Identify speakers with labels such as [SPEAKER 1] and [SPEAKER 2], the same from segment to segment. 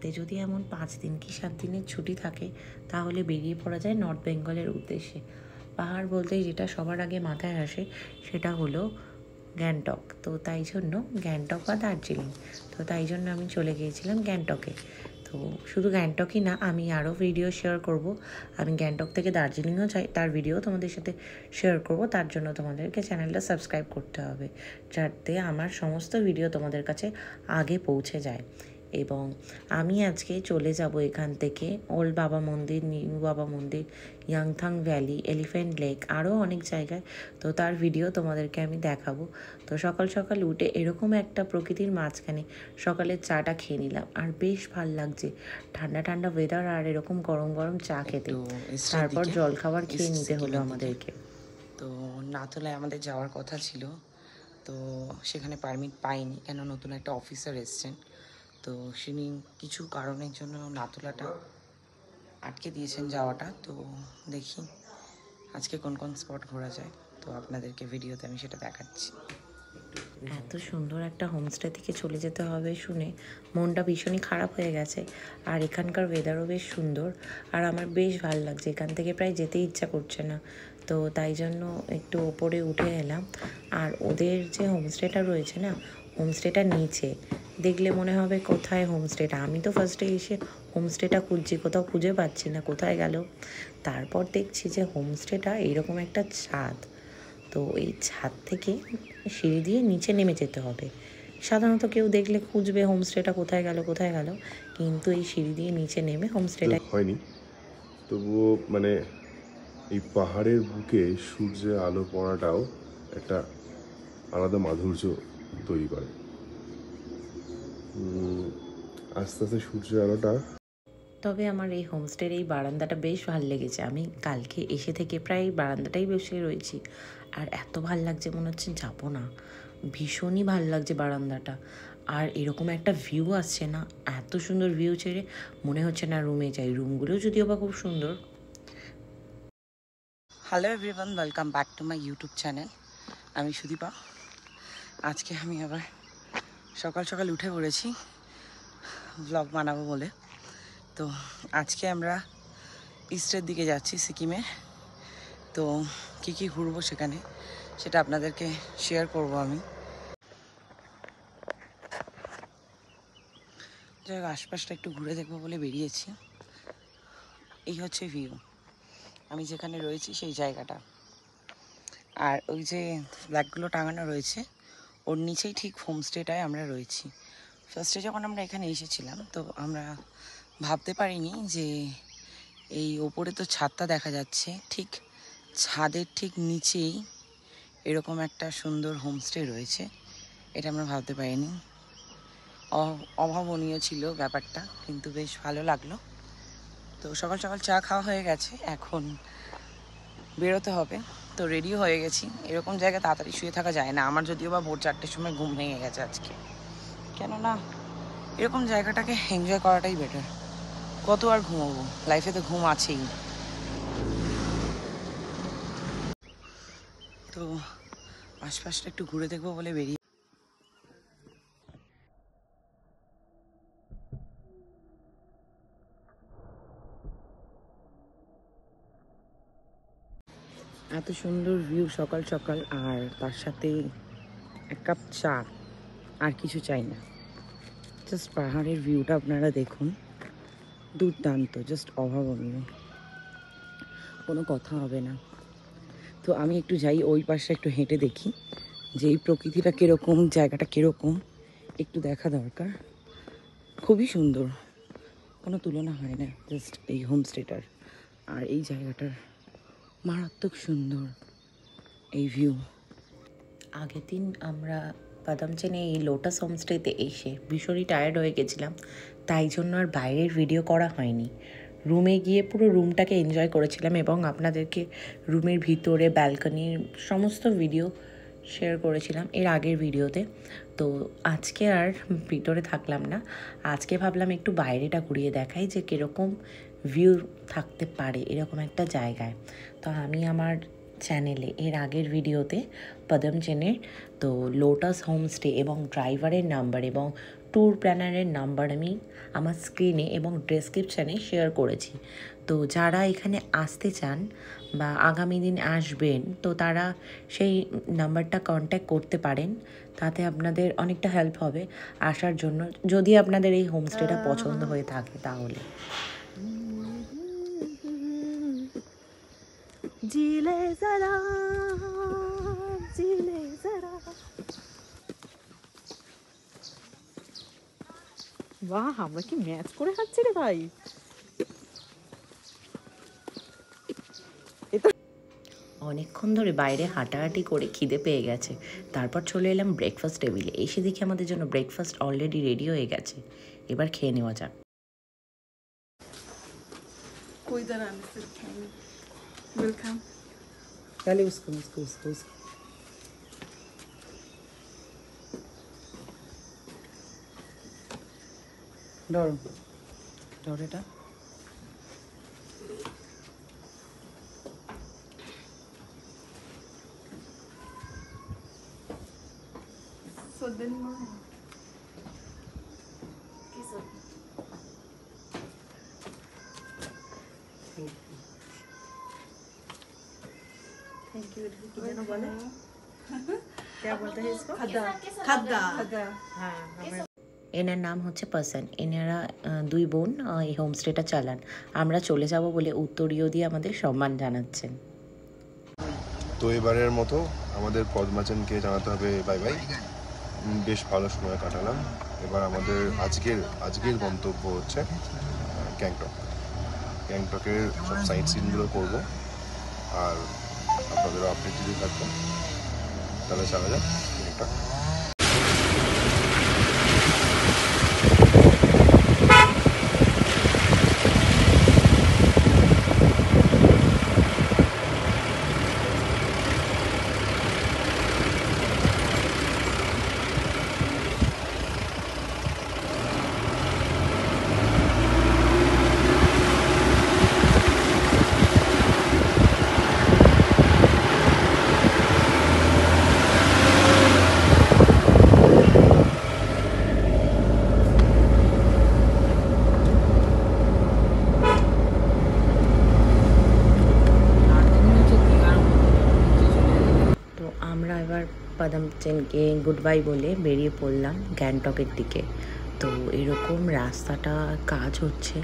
[SPEAKER 1] হাতে যদি এমন 5 দিন কি 7 দিনের ছুটি থাকে তাহলে বেরিয়ে পড়া যায় নর্থ বেঙ্গলের উদ্দেশ্যে। পাহাড় বলতেই যেটা সবার আগে মাথায় আসে সেটা হলো গ্যাংটক। তো তাই জন্য গ্যাংটক বা দার্জিলিং, তো তাই জন্য আমি চলে গিয়েছিলাম গ্যাংটকে। তো শুধু গ্যাংটকই না, আমি আরও ভিডিও শেয়ার করব। আমি গ্যাংটক থেকে দার্জিলিংও যাই, তার ভিডিও তোমাদের সাথে শেয়ার করব। তার জন্য তোমাদেরকে চ্যানেলটা সাবস্ক্রাইব করতে হবে, যাতে আমার সমস্ত ভিডিও তোমাদের কাছে আগে পৌঁছে যায়। এবং আমি আজকে চলে যাব এখান থেকে ওল্ড বাবা মন্দির, নিউ বাবা মন্দির, ইয়াংথাং ভ্যালি, এলিফ্যান্ট লেক, আরও অনেক জায়গায়। তো তার ভিডিও তোমাদেরকে আমি দেখাবো। তো সকাল সকাল উঠে এরকম একটা প্রকৃতির মাঝখানে সকালের চাটা খেয়ে নিলাম, আর বেশ ভাল লাগছে। ঠান্ডা ঠান্ডা ওয়েদার, আর এরকম গরম গরম চা খেতে। তারপর জল খাবার খেয়ে নিতে হলো আমাদেরকে।
[SPEAKER 2] তো নাথুলায় আমাদের যাওয়ার কথা ছিল, তো সেখানে পারমিট পাইনি, কেন নতুন একটা অফিসার এসছেন। তো তিনি কিছু কারণের জন্য নাথুলাটা আটকে দিয়েছেন যাওয়াটা। তো দেখি আজকে কোন কোন স্পট ঘোরা যায়, তো আপনাদেরকে ভিডিওতে আমি সেটা দেখাচ্ছি।
[SPEAKER 1] এত সুন্দর একটা হোমস্টে থেকে চলে যেতে হবে শুনে মনটা ভীষণই খারাপ হয়ে গেছে। আর এখানকার ওয়েদারও বেশ সুন্দর, আর আমার বেশ ভালো লাগছে। এখান থেকে প্রায় যেতে ইচ্ছা করছে না, তো তাই জন্য একটু ওপরে উঠে এলাম। আর ওদের যে হোমস্টেটা রয়েছে না, হোমস্টেটা নিচে দেখলে মনে হবে কোথায় হোমস্টেটা। আমি তো ফার্স্টে এসে হোমস্টেটা খুঁজছি, কোথাও খুঁজে পাচ্ছি না কোথায় গেল। তারপর দেখছি যে হোমস্টেটা এইরকম একটা ছাদ, তো এই ছাদ থেকে সিঁড়ি দিয়ে নিচে নেমে যেতে হবে। সাধারণত কেউ দেখলে খুঁজবে হোমস্টেটা কোথায় গেল কোথায় গেল, কিন্তু এই সিঁড়ি দিয়ে নিচে নেমে হোমস্টেটা
[SPEAKER 3] হয়নি। তবুও মানে এই পাহাড়ের বুকে সূর্যের আলো পড়াটাও একটা আলাদা মাধুর্য তৈরি করে। আস্তে আস্তে সূর্যের আলোটা।
[SPEAKER 1] তবে আমার এই হোমস্টের এই বারান্দাটা বেশ ভাল লেগেছে। আমি কালকে এসে থেকে প্রায় বারান্দাটাই বসে রয়েছি, আর এত ভাল লাগছে মনে হচ্ছে যাবো না। ভীষণই ভাল লাগছে বারান্দাটা, আর এরকম একটা ভিউ আসছে না, এত সুন্দর ভিউ ছেড়ে মনে হচ্ছে না রুমে যাই। রুমগুলো যদিও বা খুব সুন্দর।
[SPEAKER 2] Hello everyone, welcome back to my YouTube channel. আমি সুদীপা। আজকে আমি আবার সকাল সকাল উঠে পড়েছি ব্লগ বানাবো বলে। তো আজকে আমরা ইস্টের দিকে যাচ্ছি, সিকিমে। তো কী কী ঘুরবো সেখানে সেটা আপনাদেরকে শেয়ার করব আমি। যাই হোক, আশপাশটা একটু ঘুরে দেখবো বলে বেরিয়েছি। এই হচ্ছে ভিউ, আমি যেখানে রয়েছি সেই জায়গাটা। আর ওই যে ফ্ল্যাগগুলো টাঙানো রয়েছে ওর নিচেই ঠিক হোমস্টেটায় আমরা রয়েছি। ফার্স্টে যখন আমরা এখানে এসেছিলাম তো আমরা ভাবতে পারিনি যে এই ওপরে তো ছাদটা দেখা যাচ্ছে, ঠিক ছাদের ঠিক নিচেই এরকম একটা সুন্দর হোমস্টে রয়েছে, এটা আমরা ভাবতে পারিনি। অভাবনীয় ছিল ব্যাপারটা, কিন্তু বেশ ভালো লাগলো। তো সকাল সকাল চা খাওয়া হয়ে গেছে, এখন বেরোতে হবে। তো রেডিও হয়ে গেছি। এরকম জায়গায় তাড়াতাড়ি শুয়ে থাকা যায় না, আমার যদিও বা ভোর 4টের সময় ঘুম ভেঙে গেছে আজকে। কেননা এরকম জায়গাটাকে এনজয় করাটাই বেটার। কত আর ঘুমাবো, লাইফে তো ঘুম আছেই। তো আশপাশটা একটু ঘুরে দেখবো বলে বেরিয়ে। এত সুন্দর ভিউ সকাল সকাল, আর তার সাথে এক কাপ চা, আর কিছু চাই না। জাস্ট পাহাড়ের ভিউটা আপনারা দেখুন, দুর্দান্ত, জাস্ট অভাবনীয়, কোনো কথা হবে না। তো আমি একটু যাই ওই পাশে, একটু হেঁটে দেখি যে এই প্রকৃতিটা কীরকম, জায়গাটা কীরকম, একটু দেখা দরকার। খুবই সুন্দর, কোনো তুলনা হয় না জাস্ট এই হোমস্টেটার আর এই জায়গাটার। মারাত্মক সুন্দর এই ভিউ।
[SPEAKER 1] আগের দিন আমরা বাদামচেনে এই লোটাস হোমস্টেতে এসে ভীষণই টায়ার্ড হয়ে গেছিলাম, তাই জন্য আর বাইরের ভিডিও করা হয়নি। রুমে গিয়ে পুরো রুমটাকে এনজয় করেছিলাম এবং আপনাদেরকে রুমের ভিতরে ব্যালকনির সমস্ত ভিডিও শেয়ার করেছিলাম এর আগের ভিডিওতে। তো আজকে আর ভিতরে থাকলাম না, আজকে ভাবলাম একটু বাইরেটা ঘুরিয়ে দেখাই যে কীরকম ভিউ থাকতে পারে এরকম একটা জায়গায়। তো আমি আমার চ্যানেলে এর আগের ভিডিওতে পদমচেনের তো লোটাস হোমস্টে এবং ড্রাইভারের নাম্বার এবং ট্যুর প্ল্যানারের নাম্বার আমি আমার স্ক্রিনে এবং ডেসক্রিপশানে শেয়ার করেছি। তো যারা এখানে আসতে চান বা আগামী দিন আসবেন, তো তারা সেই নাম্বারটা কন্ট্যাক্ট করতে পারেন। তাতে আপনাদের অনেকটা হেল্প হবে আসার জন্য, যদি আপনাদের এই হোমস্টেটা পছন্দ হয়ে থাকে তাহলে।
[SPEAKER 2] জিলে জরা জিলে জরা। বাহ, আমরা কি ম্যাচ করে খাচ্ছি রে ভাই।
[SPEAKER 1] অনেকক্ষণ ধরে বাইরে হাঁটাহাঁটি করে খিদে পেয়ে গেছে, তারপর চলে এলাম ব্রেকফাস্ট টেবিলে। এসে দেখি আমাদের জন্য ব্রেকফাস্ট অলরেডি রেডি হয়ে গেছে, এবার খেয়ে নেওয়া যাক।
[SPEAKER 2] তাহলে উসকো উসকো উসকো উসকো। ধরো ধরো এটা।
[SPEAKER 1] এনার নাম হচ্ছে পাসান। এনারা দুই বোন এই হোমস্টেটা চালান। আমরা চলে যাব বলে উত্তরীয় দিয়ে আমাদের সম্মান জানাচ্ছেন।
[SPEAKER 3] তো এবারের মতো আমাদের পদ্মাচানকে জানাতে হবে বাই বাই। বেশ ভালো সময় কাটালাম। এবার আমাদের আজকের গন্তব্য হচ্ছে গ্যাংটক। গ্যাংটকের সব সাইট সিনগুলো করবো, আর আপনাদেরও আপডেট দিতে থাকবো। তাহলে চলা যাক গ্যাংটক।
[SPEAKER 1] পদমচেনকে গুড বাই বলে বেরিয়ে পড়লাম গ্যাংটকের দিকে। তো এরকম রাস্তাটা কাজ হচ্ছে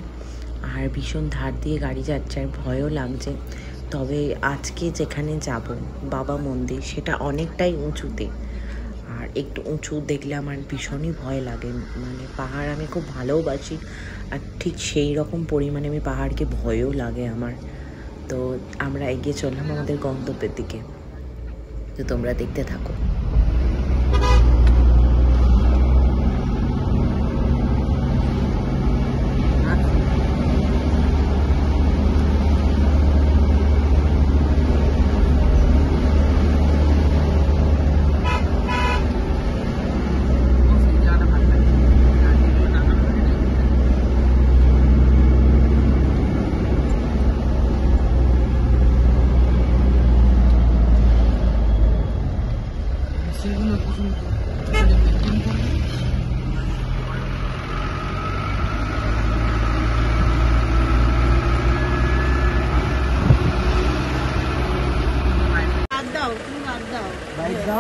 [SPEAKER 1] আর ভীষণ ধার দিয়ে গাড়ি যাচ্ছে আর ভয়ও লাগছে। তবে আজকে যেখানে যাব বাবা মন্দির, সেটা অনেকটাই উঁচুতে, আর একটু উঁচু দেখলে আমার ভীষণই ভয় লাগে। মানে পাহাড় আমি খুব ভালোবাসি, আর ঠিক সেই রকম পরিমাণে আমি পাহাড়কে ভয়ও লাগে আমার। তো আমরা এগিয়ে চললাম আমাদের গন্তব্যের দিকে। তো তোমরা দেখতে থাকো।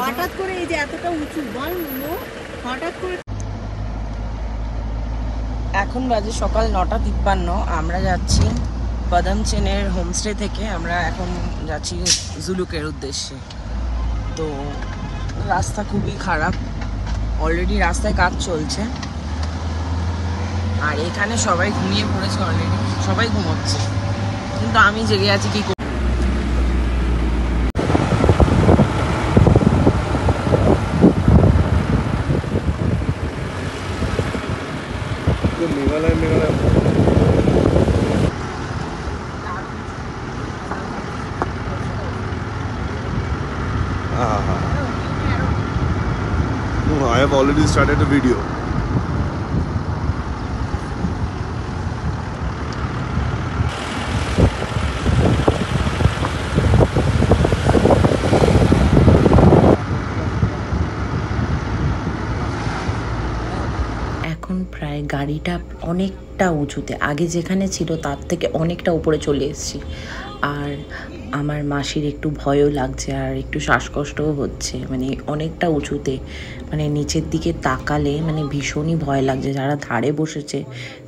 [SPEAKER 2] হঠাৎ করে এই যে এতটা উঁচু বল হঠাৎ করে। এখন বাজে সকাল 9:53। আমরা যাচ্ছি পদমচেনের হোমস্টে থেকে, আমরা এখন যাচ্ছি জুলুকের উদ্দেশ্যে। তো রাস্তা খুবই খারাপ, অলরেডি রাস্তায় কাজ চলছে, আর এখানে সবাই ঘুমিয়ে পড়েছে অলরেডি, সবাই ঘুমোচ্ছে, কিন্তু আমি জেগে আছি কি।
[SPEAKER 3] I have already started a video.
[SPEAKER 1] প্রায় গাড়িটা অনেকটা উঁচুতে, আগে যেখানে ছিল তার থেকে অনেকটা উপরে চলে এসেছি। আর আমার মাসির একটু ভয়ও লাগছে আর একটু শ্বাসকষ্টও হচ্ছে, মানে অনেকটা উঁচুতে, মানে নিচের দিকে তাকালে মানে ভীষণই ভয় লাগছে। যারা ধারে বসেছে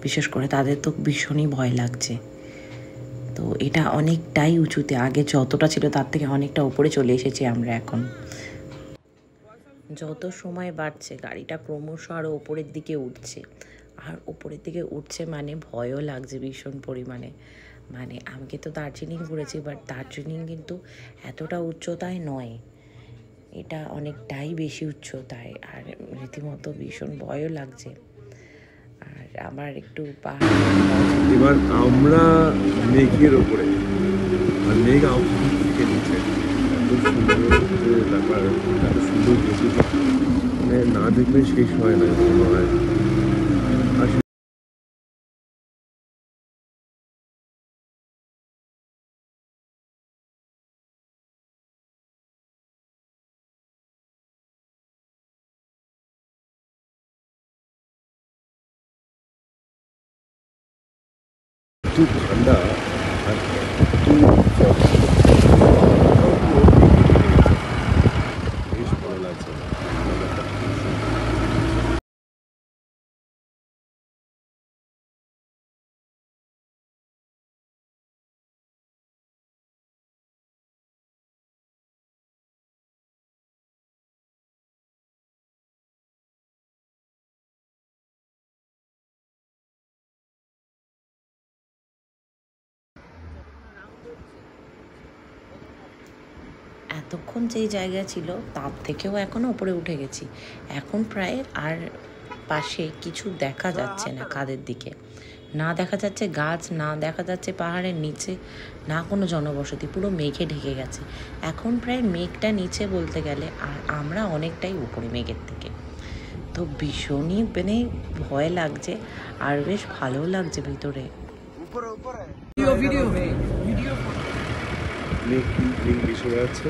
[SPEAKER 1] বিশেষ করে তাদের তো ভীষণই ভয় লাগছে। তো এটা অনেকটাই উঁচুতে, আগে যতটা ছিল তার থেকে অনেকটা উপরে চলে এসেছি আমরা এখন। যত সময় বাড়ছে গাড়িটা ক্রমশ আরও ওপরের দিকে উঠছে, আর ওপরের দিকে উঠছে মানে ভয়ও লাগছে ভীষণ পরিমাণে। মানে আমাকে তো দার্জিলিং ঘুরেছি, বাট দার্জিলিং কিন্তু এতটা উচ্চতায় নয়, এটা অনেকটাই বেশি উচ্চতায়, আর রীতিমতো ভীষণ ভয়ও লাগছে। আর আমার একটু পাহাড়,
[SPEAKER 3] এবার আমরা মেঘের ওপরে, আর মেঘ আমার থেকে নিচে, এত সুন্দর যে ব্যাপার, এত সুন্দর প্রকৃতি, মানে না দেখলে শেষ হয় না মনে হয়। আর এত ঠান্ডা আর এত বেশ ভালো লাগছে।
[SPEAKER 1] এতক্ষণ যেই জায়গা ছিল তার থেকেও এখনও উপরে উঠে গেছি। এখন প্রায় আর পাশে কিছু দেখা যাচ্ছে না, কাদের দিকে না দেখা যাচ্ছে গাছ, না দেখা যাচ্ছে পাহাড়ের নিচে, না কোনো জনবসতি, পুরো মেঘে ঢেকে গেছে। এখন প্রায় মেঘটা নিচে বলতে গেলে, আর আমরা অনেকটাই উপরে মেঘের থেকে। তো ভীষণই মানে ভয় লাগছে আর বেশ ভালোও লাগছে ভিতরে।
[SPEAKER 3] মেঘ ভেসে বেড়াচ্ছে।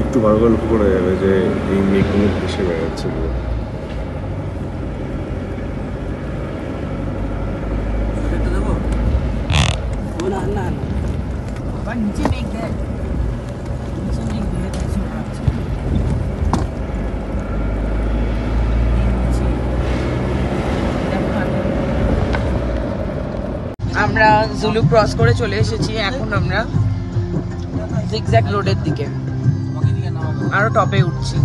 [SPEAKER 3] একটু ভালো করে লক্ষ্য করা যাবে যে এই মেঘগুলো ভেসে বেড়াচ্ছে পুরো।
[SPEAKER 2] আমরা জুলু ক্রস করে চলে এসেছি, এখন আমরা জিগজ্যাগ রোডের দিকে আরো টপে উঠছি।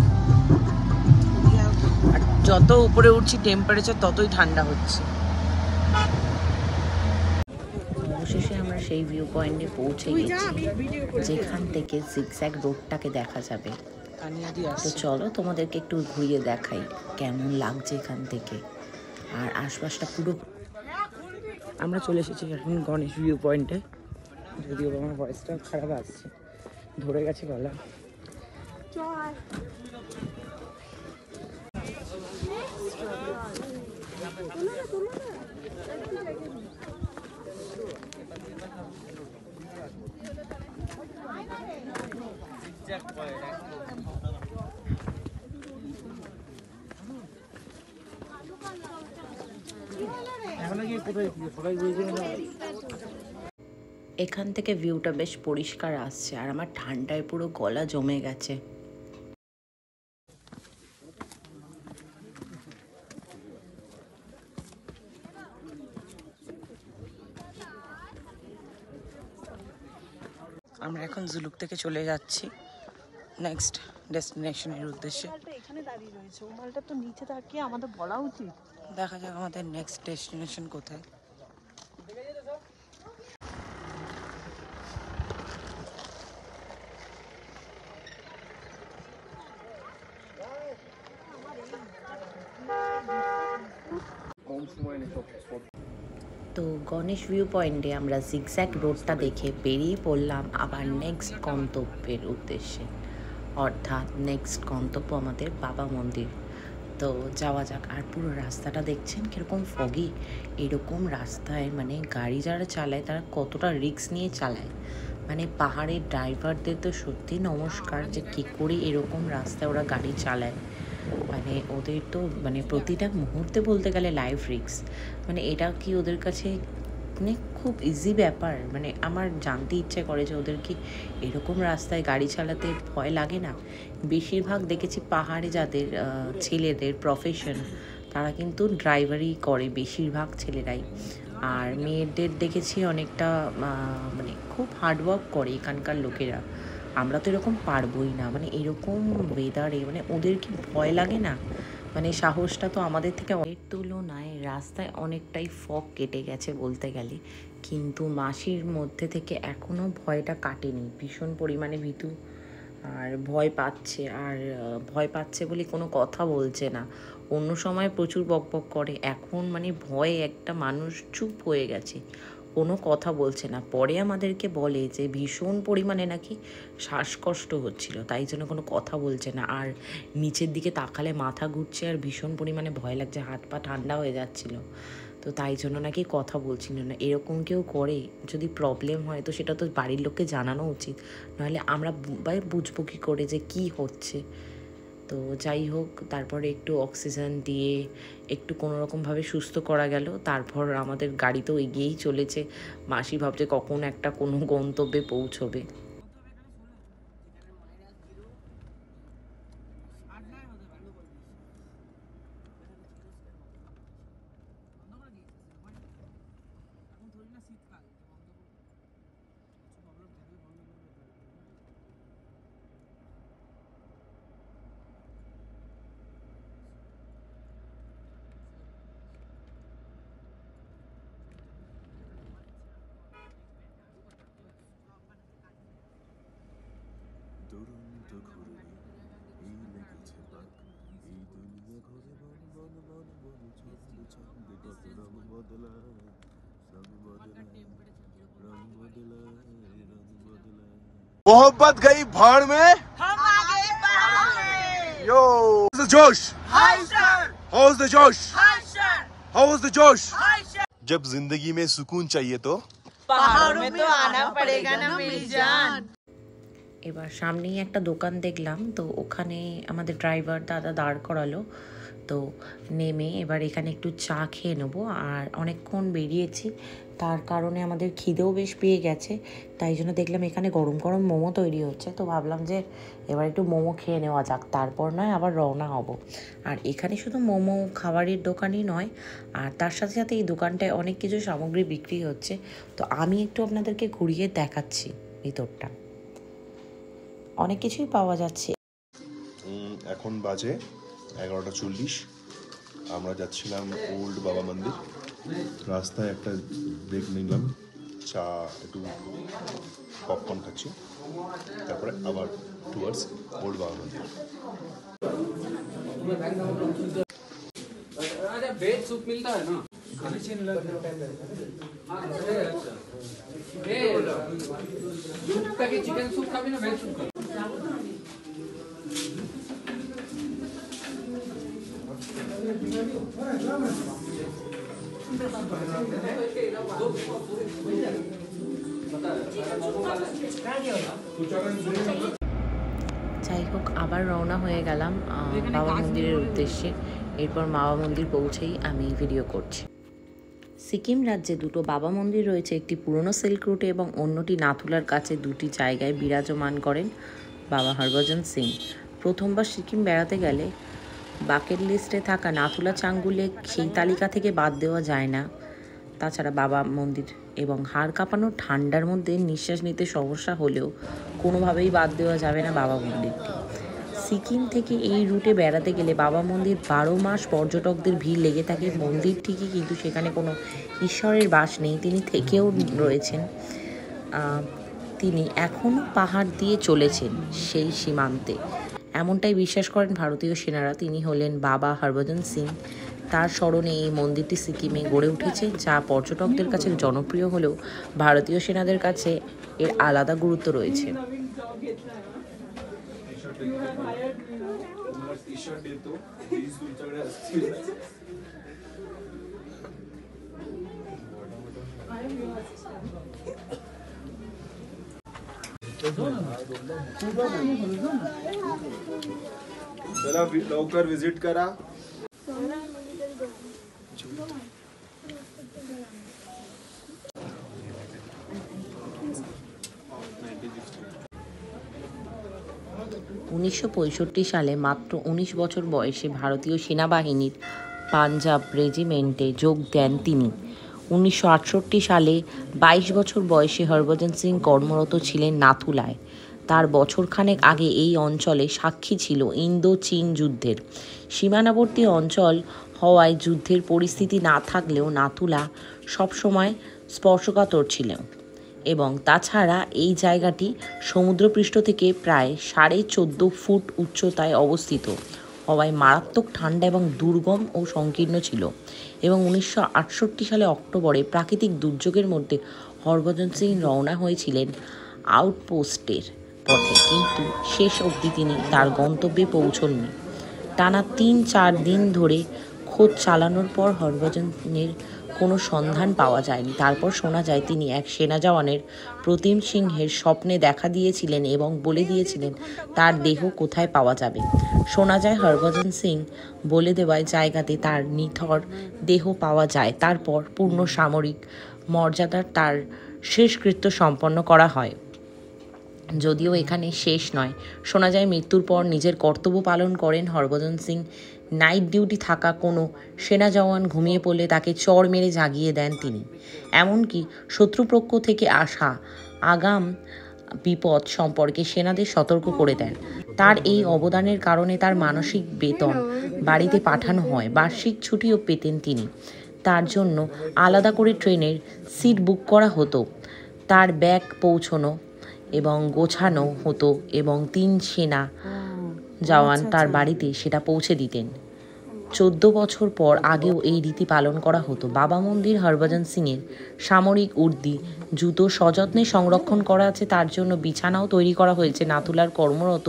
[SPEAKER 2] আর যত উপরে উঠছি টেম্পারেচার ততই ঠান্ডা হচ্ছে।
[SPEAKER 1] অবশেষে আমরা সেই ভিউ পয়েন্টে পৌঁছে গেছি যেখান থেকে জিগজ্যাগ রোডটাকে দেখা যাবে। তো চলো তোমাদেরকে একটু ঘুরিয়ে দেখাই কেমন লাগছে এখান থেকে, আর আশপাশটা পুরো।
[SPEAKER 2] আমরা চলে এসেছি এখন গণেশ ভিউ পয়েন্টে, যদিও আমার ভয়েসটা খারাপ আসছে, ধরে গেছে গলা।
[SPEAKER 1] এখান থেকে ভিউটা বেশ পরিষ্কার আসছে, আর আমার ঠান্ডায় পুরো গলা জমে গেছে।
[SPEAKER 2] আমরা এখন জুলুক থেকে চলে যাচ্ছি নেক্সট ডেস্টিনেশনের উদ্দেশ্যে।
[SPEAKER 4] এখানে দাঁড়িয়ে রয়েছে, ও মালটা তো নিচে তাকিয়ে আমাদের বলা উচিত।
[SPEAKER 2] দেখা যাক আমাদের নেক্সট ডেস্টিনেশন কোথায়।
[SPEAKER 1] তো গণেশ ভিউ পয়েন্টে আমরা জিগজ্যাগ রোডটা দেখে বেরিয়ে পড়লাম আবার নেক্সট গন্তব্যের উদ্দেশ্যে, অর্থাৎ নেক্সট গন্তব্য আমাদের বাবা মন্দির। তো যাওয়া যাক। আর পুরো রাস্তাটা দেখছেন কীরকম ফগি, এরকম রাস্তায় মানে গাড়ি যারা চালায় তারা কতটা রিস্ক নিয়ে চালায়। মানে পাহাড়ের ড্রাইভারদের তো সত্যি নমস্কার, যে কী করে এরকম রাস্তায় ওরা গাড়ি চালায়। মানে ওদের তো মানে প্রতিটা মুহূর্তে বলতে গেলে লাইফ রিস্ক। মানে এটা কি ওদের কাছে মানে খুব ইজি ব্যাপার? মানে আমার জানতে ইচ্ছে করে যে ওদের কি এরকম রাস্তায় গাড়ি চালাতে ভয় লাগে না? বেশিরভাগ দেখেছি পাহাড়ে যাদের ছেলেদের প্রফেশন, তারা কিন্তু ড্রাইভারই করে বেশিরভাগ ছেলেরাই। আর মেয়েদের দেখেছি অনেকটা মানে খুব হার্ডওয়ার্ক করে এখানকার লোকেরা। আমরা তো এরকম পারবোই না, মানে এরকম ওয়েদারে মানে ওদের কি ভয় লাগে না? মানে সাহসটা তো আমাদের থেকে অনেক তুলনায় রাস্তায় অনেকটাই ফগ কেটে গেছে বলতে গেলে, কিন্তু মাসির মধ্যে থেকে এখনও ভয়টা কাটেনি, ভীষণ পরিমাণে ভীতু আর ভয় পাচ্ছে। আর ভয় পাচ্ছে বলে কোনো কথা বলছে না। অন্য সময় প্রচুর বকবক করে, এখন মানে ভয়ে একটা মানুষ চুপ হয়ে গেছে, কোনো কথা বলছে না। পরে আমাদেরকে বলে যে ভীষণ পরিমাণে নাকি শ্বাসকষ্ট হচ্ছিল, তাই জন্য কোনো কথা বলছে না। আর নিচের দিকে তাকালে মাথা ঘুরছে আর ভীষণ পরিমাণে ভয় লাগছে, হাত পা ঠান্ডা হয়ে যাচ্ছিল, তো তাই জন্য নাকি কথা বলছিল না। এরকম কেউ করে, যদি প্রবলেম হয় তো সেটা তো বাড়ির লোককে জানানো উচিত, নাহলে আমরা বুঝবো কী করে যে কী হচ্ছে। তো যাই হোক, তারপরে একটু অক্সিজেন দিয়ে একটু কোনোরকমভাবে সুস্থ করা গেল। তারপর আমাদের গাড়ি তো এগিয়েই চলেছে, মাসি ভাবছে কখন একটা কোনো গন্তব্যে পৌঁছবে।
[SPEAKER 3] দুরন্ত ঘুরবে এই লেগেছে পাক, এই দুনিয়া ঘুরে বন বন বন বন ছন্দ ছন্দে কত রং বদলায়, রং বদলায়, রং বদলায়, রং বদলায়। मोहब्बत गई भाड़ में, हम आ गए पहाड़ में। Yo, how's the Josh? Hi sir. How's the Josh? Hi sir. How's the Josh? Hi sir. जब जिंदगी में सुकून चाहिए तो
[SPEAKER 4] पहाड़ों में तो आना पड़ेगा ना मेरी जान।
[SPEAKER 1] এবার সামনেই একটা দোকান দেখলাম, তো ওখানে আমাদের ড্রাইভার দাদা দাঁড় করালো। তো নেমে এবার এখানে একটু চা খেয়ে নেবো। আর অনেকক্ষণ বেরিয়েছি, তার কারণে আমাদের খিদেও বেশ পেয়ে গেছে, তাই জন্য দেখলাম এখানে গরম গরম মোমো তৈরি হচ্ছে। তো ভাবলাম যে এবার একটু মোমো খেয়ে নেওয়া যাক, তারপর নয় আবার রওনা হব। আর এখানে শুধু মোমো খাবারের দোকানই নয়, আর তার সাথে সাথে এই দোকানটায় অনেক কিছু সামগ্রী বিক্রি হচ্ছে। তো আমি একটু আপনাদেরকে ঘুরিয়ে দেখাচ্ছি ভিতরটা, অনেক কিছুই পাওয়া যাচ্ছে।
[SPEAKER 3] এখন বাজে 11:40। আমরা যাচ্ছিলাম ওল্ড বাবা মন্দির। রাস্তায় একটা ব্রেক নিলাম, চা একটু পপকর্ন খাচ্ছি, তারপরে আবার টুয়ার্ডস ওল্ড বাবা মন্দির।
[SPEAKER 5] वेज सूप मिलता है ना? सूप का कि चिकन सूप का भी ना, वेज सूप का।
[SPEAKER 1] যাই হোক, আবার রওনা হয়ে গেলাম বাবা মন্দিরের উদ্দেশ্যে। এরপর বাবা মন্দির পৌঁছেই আমি ভিডিও করছি। সিকিম রাজ্যে দুটো বাবা মন্দির রয়েছে, একটি পুরনো সিল্ক রুটে এবং অন্যটি নাথুলার কাছে। দুটি জায়গায় বিরাজমান করেন বাবা হরভজন সিং। প্রথমবার সিকিম বেড়াতে গেলে বাকেট লিস্টে থাকা নাথুলা চাঙ্গুলে সেই তালিকা থেকে বাদ দেওয়া যায় না। তাছাড়া বাবা মন্দির এবং হাড় কাঁপানো ঠান্ডার মধ্যে নিঃশ্বাস নিতে সমস্যা হলেও কোনোভাবেই বাদ দেওয়া যাবে না বাবা মন্দিরকে। সিকিম থেকে এই রুটে বেড়াতে গেলে বাবা মন্দির 12 মাস পর্যটকদের ভিড় লেগে থাকে। মন্দির ঠিকই, কিন্তু সেখানে কোনো ঈশ্বরের বাস নেই, তিনি থেকেও রয়েছেন। তিনি এখনও পাহাড় দিয়ে চলেছেন সেই সীমান্তে, এমনটাই বিশ্বাস করেন ভারতীয় সেনারা। তিনি হলেন বাবা হরভজন সিং। তার স্মরণে এই মন্দিরটি সিকিমে গড়ে উঠেছে, যা পর্যটকদের কাছে জনপ্রিয় হলেও ভারতীয় সেনাদের কাছে এর আলাদা গুরুত্ব রয়েছে।
[SPEAKER 3] चला लवकर विजिट करा।
[SPEAKER 1] 1965 সালে মাত্র 19 বছর বয়সে ভারতীয় সেনাবাহিনীর পাঞ্জাব রেজিমেন্টে যোগ দেন তিনি। 1968 সালে 22 বছর বয়সে হরভজন সিং কর্মরত ছিলেন নাথুলায়। তার বছরখানেক আগে এই অঞ্চলে সাক্ষী ছিল ইন্দো চীন যুদ্ধের। সীমানাবর্তী অঞ্চল হওয়ায় যুদ্ধের পরিস্থিতি না থাকলেও নাথুলা সবসময় স্পর্শকাতর ছিল এবং তাছাড়া এই জায়গাটি সমুদ্রপৃষ্ঠ থেকে প্রায় 14.5 ফুট উচ্চতায় অবস্থিত হওয়ায় মারাত্মক ঠান্ডা এবং দুর্গম ও সংকীর্ণ ছিল এবং 1968 সালে অক্টোবরে প্রাকৃতিক দুর্যোগের মধ্যে হরভজন সিং রওনা হয়েছিলেন আউটপোস্টের পথে, কিন্তু শেষ অবধি তিনি তার গন্তব্যে পৌঁছননি। টানা 3-4 দিন ধরে খোঁজ চালানোর পর হরভজনের কোনো সন্ধান পাওয়া যায়নি। তারপর শোনা যায় তিনি এক সেনা জওয়ানের প্রতিম সিংহের স্বপ্নে দেখা দিয়েছিলেন এবং বলে দিয়েছিলেন তার দেহ কোথায় পাওয়া যাবে। শোনা যায় হরভজন সিং বলে দেওয়ায় জায়গাতে তার নিথর দেহ পাওয়া যায়। তারপর পূর্ণ সামরিক মর্যাদার তার শেষকৃত্য সম্পন্ন করা হয়। যদিও এখানে শেষ নয়, শোনা যায় মৃত্যুর পর নিজের কর্তব্য পালন করেন হরভজন সিং। নাইট ডিউটি থাকা কোনো সেনা জওয়ান ঘুমিয়ে পড়লে তাকে চড় মেরে জাগিয়ে দেন তিনি। এমনকি শত্রুপক্ষ থেকে আসা আগাম বিপদ সম্পর্কে সেনাদের সতর্ক করে দেন। তার এই অবদানের কারণে তার মানসিক বেতন বাড়িতে পাঠানো হয়, বার্ষিক ছুটিও পেতেন তিনি। তার জন্য আলাদা করে ট্রেনের সিট বুক করা হতো, তার ব্যাগ পৌঁছানো এবং গোছানো হতো এবং 3 সেনা জওয়ান তার বাড়িতে সেটা পৌঁছে দিতেন। 14 বছর পর আগেও এই রীতি পালন করা হতো। বাবা মন্দির হরভজন সিংয়ের সামরিক উর্দি জুতো সযত্নে সংরক্ষণ করা আছে, তার জন্য বিছানাও তৈরি করা হয়েছে। নাথুলার কর্মরত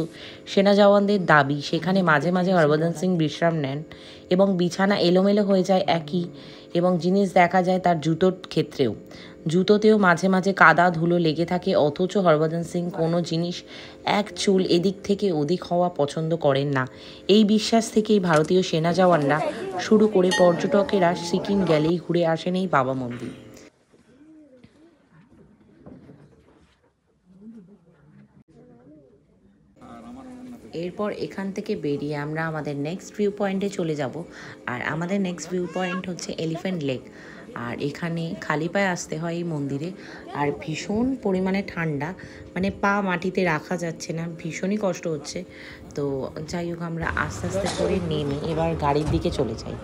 [SPEAKER 1] সেনা জওয়ানদের দাবি সেখানে মাঝে মাঝে হরভজন সিং বিশ্রাম নেন এবং বিছানা এলোমেলো হয়ে যায় একই এবং জিনিস দেখা যায় তার জুতোর ক্ষেত্রেও। জুতোতেও মাঝে মাঝে কাদা ধুলো লেগে থাকে, অথচ হরভজন সিং কোনো জিনিস এক চুল এদিক থেকে ওদিক হওয়া পছন্দ করেন না। এই বিশ্বাস থেকেই ভারতীয় সেনা জওয়ানরা শুরু করে পর্যটকেরা সিকিম গেলেই ঘুরে আসেন এই বাবা মন্দির। এরপর এখান থেকে বেরিয়ে আমরা আমাদের নেক্সট ভিউ পয়েন্টে চলে যাব। আর আমাদের নেক্সট ভিউ পয়েন্ট হচ্ছে এলিফ্যান্ট লেক। আর এখানে খালি পায়ে আসতে হয় এই মন্দিরে। আর ভীষণ পরিমাণে ঠান্ডা, মানে পা মাটিতে রাখা যাচ্ছে না, ভীষণই কষ্ট হচ্ছে। তো যাই হোক, আমরা আস্তে আস্তে করে নেমে এবার গাড়ির দিকে চলে যাই।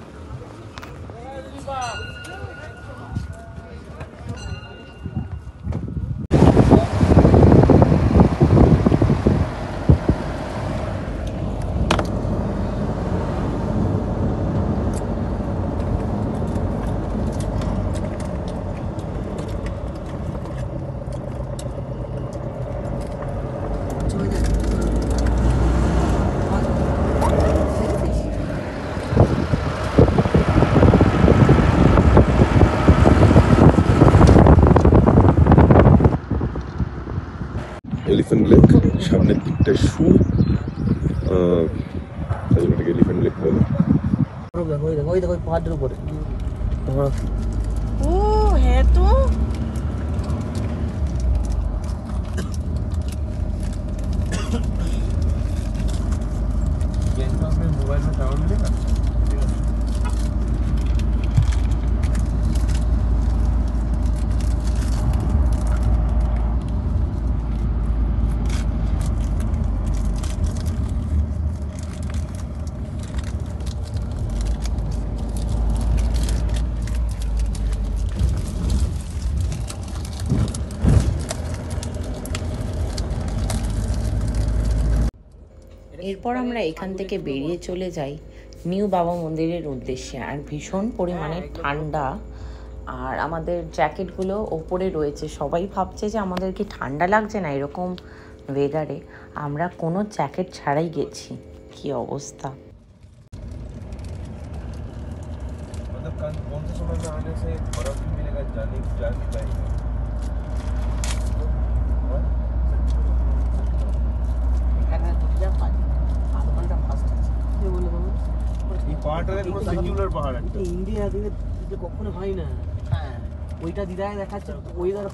[SPEAKER 3] এলিফ্যান্ট লেক সামনের দিকটা সুর, তাই জন্য এলিফ্যান্ট লেক বলে।
[SPEAKER 4] ও হ্যাঁ তো
[SPEAKER 3] मोबाइल में टावर मिलेगा।
[SPEAKER 1] এরপর আমরা এখান থেকে বেরিয়ে চলে যাই নিউ বাবা মন্দিরের উদ্দেশ্যে। আর ভীষণ পরিমাণে ঠান্ডা, আর আমাদের জ্যাকেটগুলো ওপরে রয়েছে। সবাই ভাবছে যে আমাদের কি ঠান্ডা লাগছে না এরকম ওয়েদারে। আমরা কোনো জ্যাকেট ছাড়াই গেছি, কি অবস্থা।
[SPEAKER 3] कौन से समय में आने से बर्फ भी मिलेगा, जा भी पाएगा।
[SPEAKER 6] পাহাড়টা দেখো সিঙ্গুলার পাহাড় একটা।
[SPEAKER 7] ইন্ডিয়া দিকে কখনো হয় না। হ্যাঁ ওইটা দিদায় দেখাচ্ছে ওয়েদার।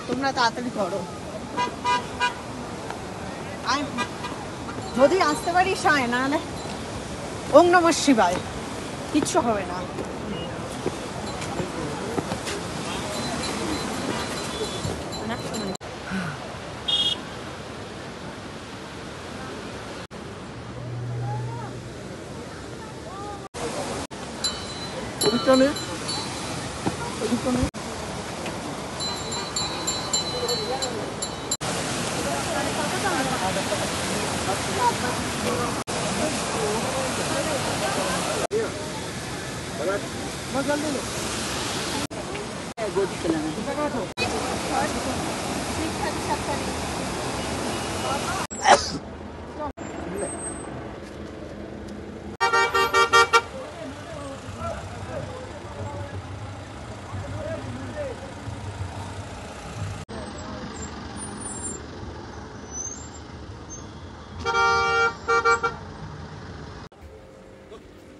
[SPEAKER 4] তোমরা তাড়াতাড়ি করো। যদি আসতে পারিস আয়, নাহলে ওম নমঃ শিবায়, কিচ্ছু হবে না।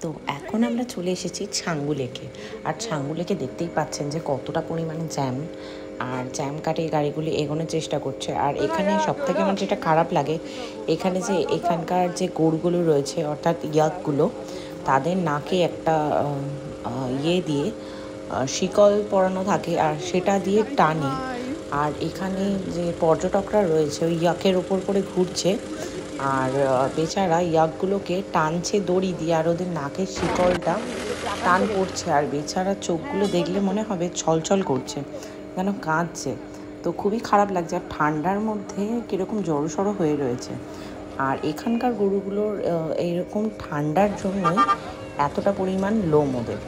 [SPEAKER 1] তো এখন আমরা চলে এসেছি ছাঙ্গু লেকে। আর ছাঙ্গু লেকে দেখতেই পাচ্ছেন যে কতটা পরিমাণে জ্যাম, আর জ্যাম কাটিয়ে গাড়িগুলি এগোনোর চেষ্টা করছে। আর এখানে সবথেকে আমার যেটা খারাপ লাগে, এখানে যে এখানকার যে গরুগুলো রয়েছে অর্থাৎ ইয়াকগুলো, তাদের নাকে একটা ইয়ে দিয়ে শিকল পরানো থাকে আর সেটা দিয়ে টানে। আর এখানে যে পর্যটকরা রয়েছে ওই ইয়াকের ওপর করে ঘুরছে, আর বেচারা ইয়াকগুলোকে টানছে দড়ি দিয়ে, আর ওদের নাকের শিকলটা টান পড়ছে। আর বেচারা চোখগুলো দেখলে মনে হবে ছলছল করছে, যেন কাঁদছে। তো খুবই খারাপ লাগছে, আর ঠান্ডার মধ্যে কীরকম জড়সড়ো হয়ে রয়েছে। আর এখানকার গরুগুলোর এইরকম ঠান্ডার জন্যই এতটা পরিমাণ লোম ওদের।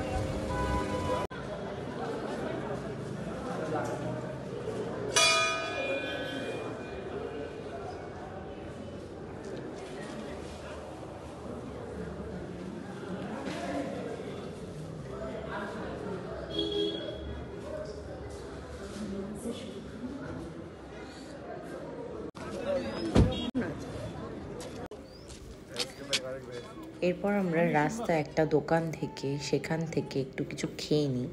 [SPEAKER 1] এরপর আমরা রাস্তা একটা দোকান থেকে সেখান থেকে একটু কিছু খেয়ে নিই।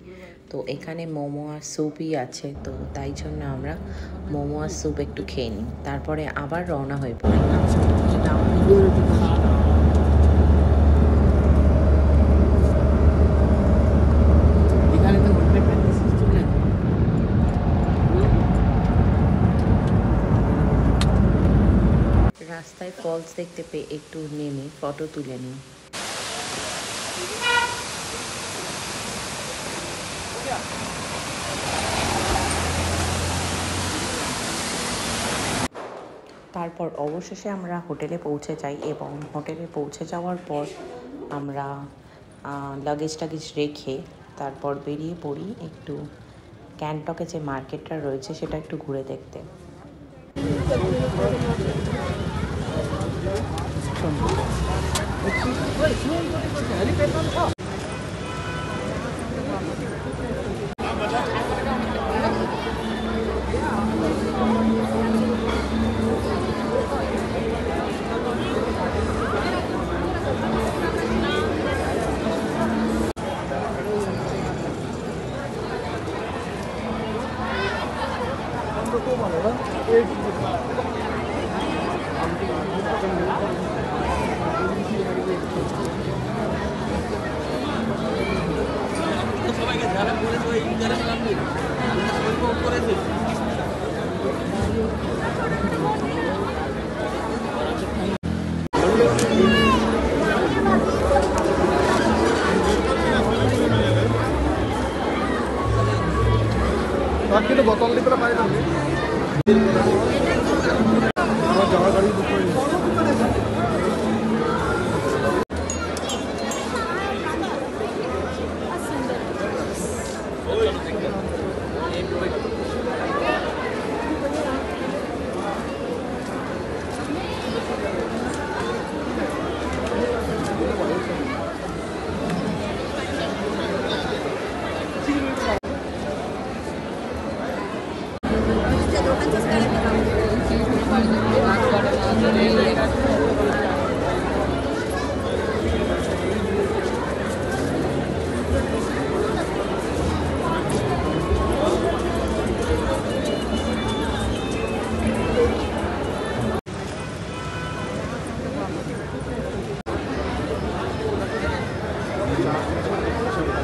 [SPEAKER 1] তো এখানে মোমো আর স্যুপই আছে, তো তাই জন্য আমরা মোমো আর স্যুপ একটু খেয়ে নিই, তারপরে আবার রওনা হয়ে পড়ি। রাস্তায় ফলস দেখতে পেয়ে একটু নেমে ফটো তুলে নিই। তারপর অবশেষে আমরা হোটেলে পৌঁছে যাই, এবং হোটেলে পৌঁছে যাওয়ার পর আমরা লাগেজ টাগেজ রেখে তারপর বেরিয়ে পড়ি একটু গ্যাংটকে যে মার্কেটটা রয়েছে সেটা একটু ঘুরে দেখতে।
[SPEAKER 7] সবাইকে যারা করেছে ওই ইন্টারেস্ট লাগবে করেছে
[SPEAKER 6] কিন্তু বোতল দিয়ে করে পাই না আমার যাওয়ার গাড়ি বুক করে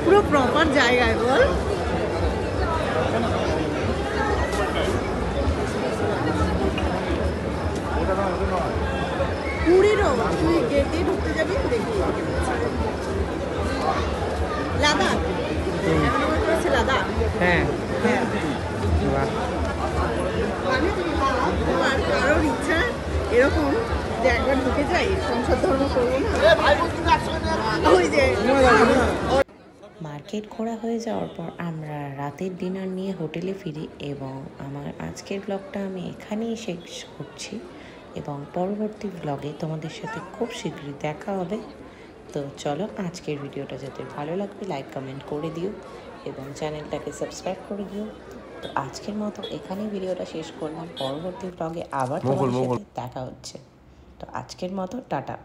[SPEAKER 4] পুরো প্রপার জায়গায় বল। পুরীরও তুই গেট দিয়ে ঢুকতে যাবি দেখবি লাদাখ, এখন আমার তো আছে লাদাখ।
[SPEAKER 2] হ্যাঁ
[SPEAKER 4] হ্যাঁ,
[SPEAKER 2] বাহ।
[SPEAKER 4] মানে তুমি ভাব তোমার কারোর ইচ্ছা এরকম যে একবার ঢুকে যাই, সংসার ধর্ম করবো না, ওই যে
[SPEAKER 1] মার্কেট ঘোরা হয়ে যাওয়ার পর আমরা রাতের ডিনার নিয়ে হোটেলে ফিরি এবং আমার আজকের ব্লগটা আমি এখানেই শেষ করছি এবং পরবর্তী ব্লগে তোমাদের সাথে খুব শীঘ্রই দেখা হবে। তো চলো, আজকের ভিডিওটা যাতে ভালো লাগবে লাইক কমেন্ট করে দিও এবং চ্যানেলটাকে সাবস্ক্রাইব করে দিও। তো আজকের মতো এখানেই ভিডিওটা শেষ করলাম, পরবর্তী ব্লগে আবার তোমাদের সাথে দেখা হচ্ছে। তো আজকের মতো টাটা।